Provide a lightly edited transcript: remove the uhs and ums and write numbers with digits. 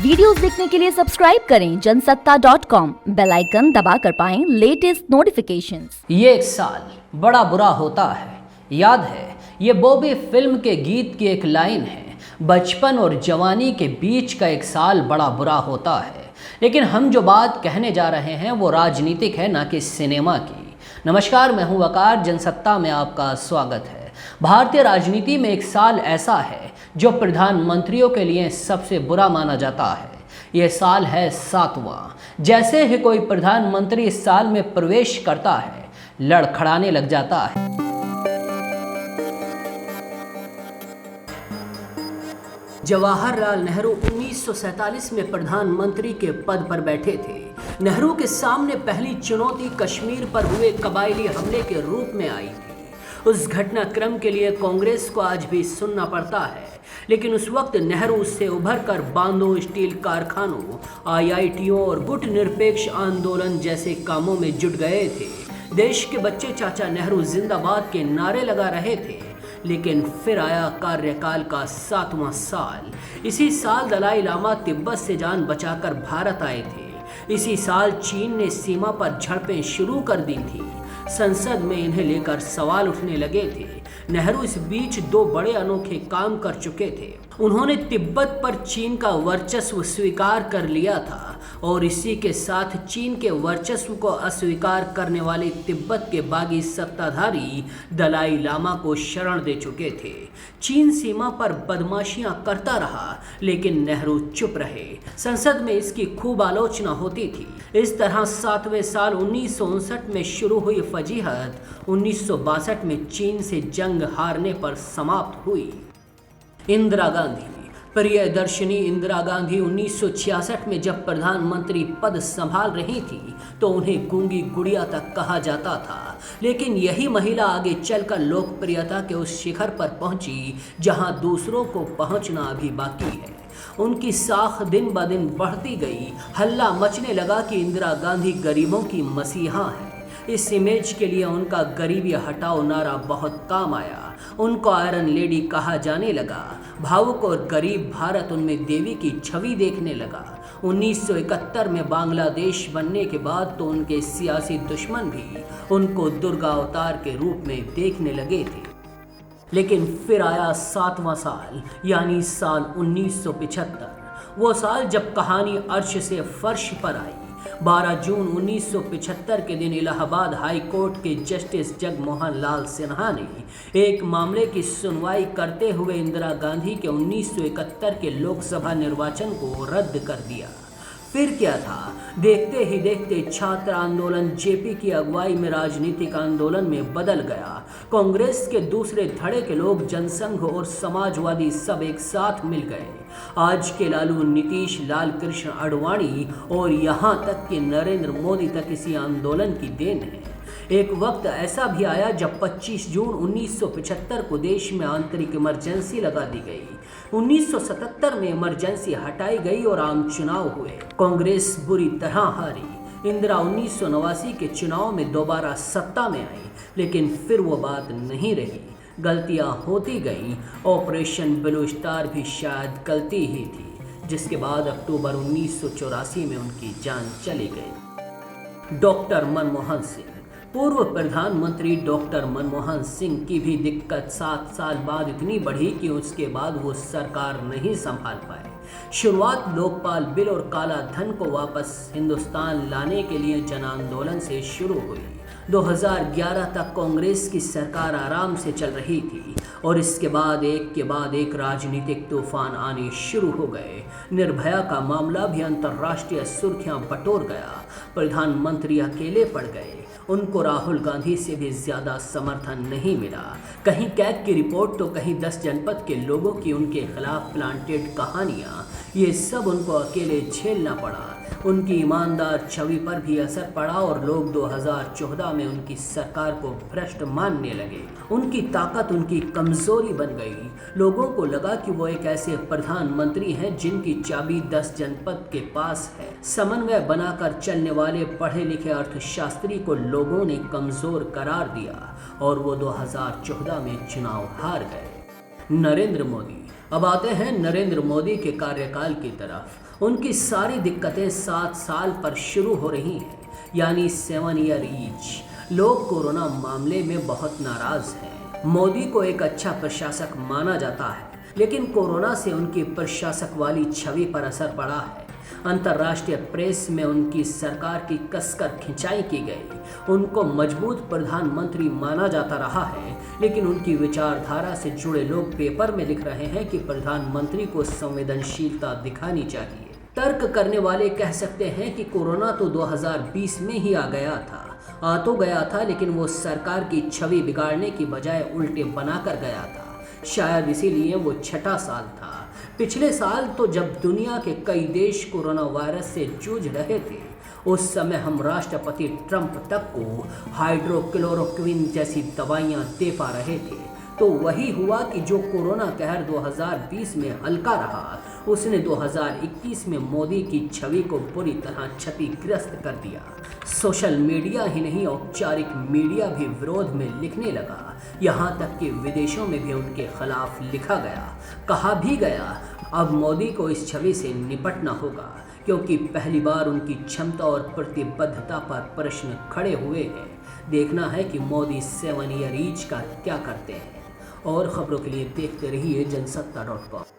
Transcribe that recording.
Videos देखने के लिए सब्सक्राइब करें जनसत्ता.com, बेल आइकन दबाकर पाएं लेटेस्ट नोटिफिकेशंस। ये एक साल बड़ा बुरा होता है। याद है, ये बॉबी फिल्म के गीत की एक लाइन है, बचपन और जवानी के बीच का एक साल बड़ा बुरा होता है। लेकिन हम जो बात कहने जा रहे हैं वो राजनीतिक है, ना कि सिनेमा की। नमस्कार, मैं हूं वकार, जनसत्ता में आपका स्वागत है। भारतीय राजनीति में एक साल ऐसा है जो प्रधानमंत्रियों के लिए सबसे बुरा माना जाता है। यह साल है 7वां। जैसे ही कोई प्रधानमंत्री इस साल में प्रवेश करता है, लड़खड़ाने लग जाता है। जवाहरलाल नेहरू 1947 में प्रधानमंत्री के पद पर बैठे थे। नेहरू के सामने पहली चुनौती कश्मीर पर हुए कबायली हमले के रूप में आई थी। उस घटनाक्रम के लिए कांग्रेस को आज भी सुनना पड़ता है, लेकिन उस वक्त नेहरू उससे उभरकर बांधों, स्टील कारखानों, आईआईटियों और गुट निरपेक्ष आंदोलन जैसे कामों में जुट गए थे। देश के बच्चे चाचा नेहरू जिंदाबाद के नारे लगा रहे थे। लेकिन फिर आया कार्यकाल का 7वां साल। इसी साल दलाई लामा तिब्बत से जान बचाकर भारत आए थे। इसी साल चीन ने सीमा पर झड़पें शुरू कर दी थी। संसद में इन्हें लेकर सवाल उठने लगे थे। नेहरू इस बीच दो बड़े अनोखे काम कर चुके थे। उन्होंने तिब्बत पर चीन का वर्चस्व स्वीकार कर लिया था और इसी के साथ चीन के वर्चस्व को अस्वीकार करने वाले तिब्बत के बागी सत्ताधारी दलाई लामा को शरण दे चुके थे। चीन सीमा पर बदमाशियां करता रहा, लेकिन नेहरू चुप रहे। संसद में इसकी खूब आलोचना होती थी। इस तरह 7वें साल 1959 में शुरू हुई फजीहत 1962 में चीन से जंग हारने पर समाप्त हुई। इंदिरा गांधी, प्रियदर्शिनी इंदिरा गांधी 1966 में जब प्रधानमंत्री पद संभाल रही थी तो उन्हें गूंगी गुड़िया तक कहा जाता था। लेकिन यही महिला आगे चलकर लोकप्रियता के उस शिखर पर पहुंची जहां दूसरों को पहुंचना अभी बाकी है। उनकी साख दिन ब दिन बढ़ती गई। हल्ला मचने लगा कि इंदिरा गांधी गरीबों की मसीहा है। इस इमेज के लिए उनका गरीबी हटाओ नारा बहुत काम आया। उनको आयरन लेडी कहा जाने लगा। भावुक और गरीब भारत उनमें देवी की छवि देखने लगा। 1971 में बांग्लादेश बनने के बाद तो उनके सियासी दुश्मन भी उनको दुर्गा अवतार के रूप में देखने लगे थे। लेकिन फिर आया 7वां साल, यानी साल 1975। वो साल जब कहानी अर्श से फर्श पर आई। 12 जून 1975 के दिन इलाहाबाद हाई कोर्ट के जस्टिस जगमोहन लाल सिन्हा ने एक मामले की सुनवाई करते हुए इंदिरा गांधी के 1971 के लोकसभा निर्वाचन को रद्द कर दिया। फिर क्या था, देखते ही देखते छात्र आंदोलन जेपी की अगुवाई में राजनीतिक आंदोलन में बदल गया। कांग्रेस के दूसरे धड़े के लोग, जनसंघ और समाजवादी सब एक साथ मिल गए। आज के लालू, नीतीश, लाल कृष्ण आडवाणी और यहाँ तक कि नरेंद्र मोदी तक इसी आंदोलन की देन है। एक वक्त ऐसा भी आया जब 25 जून 1975 को देश में आंतरिक इमरजेंसी लगा दी गई। 1977 में इमरजेंसी हटाई गई और आम चुनाव हुए। कांग्रेस बुरी तरह हारी। इंदिरा 1989 के चुनाव में दोबारा सत्ता में आई, लेकिन फिर वो बात नहीं रही। गलतियां होती गईं। ऑपरेशन ब्लू स्टार भी शायद गलती ही थी, जिसके बाद अक्टूबर 1984 में उनकी जान चली गई। डॉक्टर मनमोहन सिंह, पूर्व प्रधानमंत्री डॉक्टर मनमोहन सिंह की भी दिक्कत 7 साल बाद इतनी बढ़ी कि उसके बाद वो सरकार नहीं संभाल पाए। शुरुआत लोकपाल बिल और काला धन को वापस हिंदुस्तान लाने के लिए जन आंदोलन से शुरू हुई। 2011 तक कांग्रेस की सरकार आराम से चल रही थी और इसके बाद एक के बाद एक राजनीतिक तूफान आने शुरू हो गए। निर्भया का मामला भी अंतर्राष्ट्रीय सुर्खियां बटोर गया। प्रधानमंत्री अकेले पड़ गए। उनको राहुल गांधी से भी ज्यादा समर्थन नहीं मिला। कहीं कैग की रिपोर्ट तो कहीं 10 जनपद के लोगों की उनके खिलाफ प्लांटेड कहानियां, ये सब उनको अकेले झेलना पड़ा। उनकी ईमानदार छवि पर भी असर पड़ा और लोग 2014 में उनकी सरकार को भ्रष्ट मानने लगे। उनकी ताकत उनकी कमजोरी बन गई। लोगों को लगा कि वो एक ऐसे प्रधानमंत्री हैं जिनकी चाबी 10 जनपद के पास है। समन्वय बनाकर चलने वाले पढ़े लिखे अर्थशास्त्री को लोगों ने कमजोर करार दिया और वो 2014 में चुनाव हार गए। नरेंद्र मोदी, अब आते हैं नरेंद्र मोदी के कार्यकाल की तरफ। उनकी सारी दिक्कतें 7 साल पर शुरू हो रही हैं, यानी 7 ईयर ईच। लोग कोरोना मामले में बहुत नाराज हैं। मोदी को एक अच्छा प्रशासक माना जाता है, लेकिन कोरोना से उनकी प्रशासक वाली छवि पर असर पड़ा है। अंतर्राष्ट्रीय प्रेस में उनकी सरकार की कसकर खिंचाई की गई। उनको मजबूत प्रधानमंत्री माना जाता रहा है, लेकिन उनकी विचारधारा से जुड़े लोग पेपर में लिख रहे हैं कि प्रधानमंत्री को संवेदनशीलता दिखानी चाहिए। तर्क करने वाले कह सकते हैं कि कोरोना तो 2020 में ही आ तो गया था, लेकिन वो सरकार की छवि बिगाड़ने की बजाय उल्टे बनाकर गया था। शायद इसीलिए वो छठा साल था। पिछले साल तो जब दुनिया के कई देश कोरोना वायरस से जूझ रहे थे, उस समय हम राष्ट्रपति ट्रंप तक को हाइड्रोक्लोरोक्विन जैसी दवाइयां दे पा रहे थे। तो वही हुआ कि जो कोरोना कहर 2020 में हल्का रहा, उसने 2021 में मोदी की छवि को बुरी तरह क्षतिग्रस्त कर दिया। सोशल मीडिया ही नहीं, औपचारिक मीडिया भी विरोध में लिखने लगा। यहाँ तक कि विदेशों में भी उनके खिलाफ लिखा गया, कहा भी गया, अब मोदी को इस छवि से निपटना होगा, क्योंकि पहली बार उनकी क्षमता और प्रतिबद्धता पर प्रश्न खड़े हुए हैं। देखना है कि मोदी 7 ईयर ईच का क्या करते हैं। और खबरों के लिए देखते रहिए जनसत्ता.com।